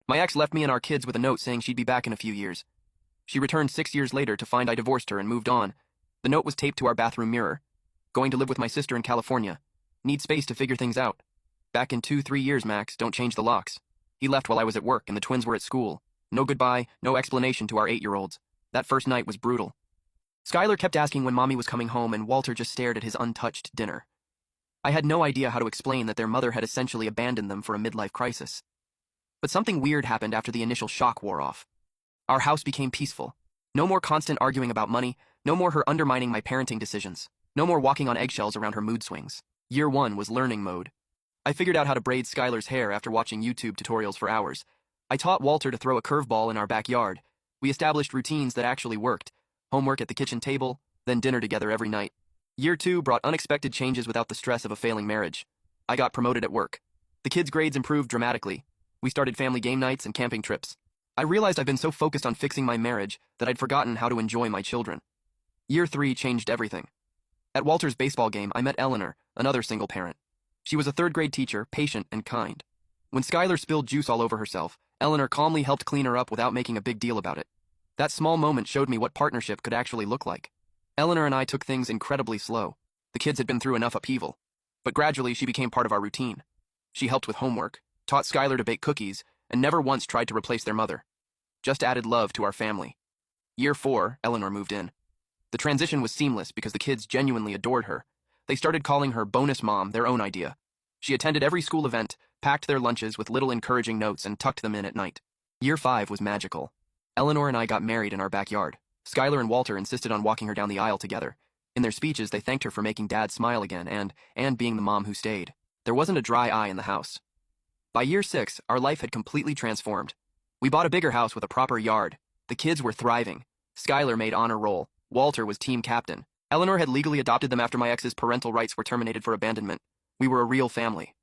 My ex left me and our kids with a note saying she'd be back in a few years. She returned 6 years later to find I divorced her and moved on. The note was taped to our bathroom mirror. Going to live with my sister in California. Need space to figure things out. Back in 2-3 years, Max, don't change the locks. He left while I was at work and the twins were at school. No goodbye, no explanation to our 8-year-olds. That first night was brutal. Skylar kept asking when Mommy was coming home and Walter just stared at his untouched dinner. I had no idea how to explain that their mother had essentially abandoned them for a midlife crisis. But something weird happened after the initial shock wore off. Our house became peaceful. No more constant arguing about money, no more her undermining my parenting decisions, no more walking on eggshells around her mood swings. Year 1 was learning mode. I figured out how to braid Skylar's hair after watching YouTube tutorials for hours. I taught Walter to throw a curveball in our backyard. We established routines that actually worked. Homework at the kitchen table, then dinner together every night. Year 2 brought unexpected changes without the stress of a failing marriage. I got promoted at work. The kids' grades improved dramatically. We started family game nights and camping trips. I realized I've been so focused on fixing my marriage that I'd forgotten how to enjoy my children. Year 3 changed everything. At Walter's baseball game, I met Eleanor, another single parent. She was a third-grade teacher, patient and kind. When Skylar spilled juice all over herself, Eleanor calmly helped clean her up without making a big deal about it. That small moment showed me what partnership could actually look like. Eleanor and I took things incredibly slow. The kids had been through enough upheaval. But gradually, she became part of our routine. She helped with homework, taught Skylar to bake cookies, and never once tried to replace their mother. Just added love to our family. Year 4, Eleanor moved in. The transition was seamless because the kids genuinely adored her. They started calling her Bonus Mom, their own idea. She attended every school event, packed their lunches with little encouraging notes, and tucked them in at night. Year 5 was magical. Eleanor and I got married in our backyard. Skylar and Walter insisted on walking her down the aisle together. In their speeches, they thanked her for making Dad smile again and being the mom who stayed. There wasn't a dry eye in the house. By year 6, our life had completely transformed. We bought a bigger house with a proper yard. The kids were thriving. Skylar made honor roll. Walter was team captain. Eleanor had legally adopted them after my ex's parental rights were terminated for abandonment. We were a real family.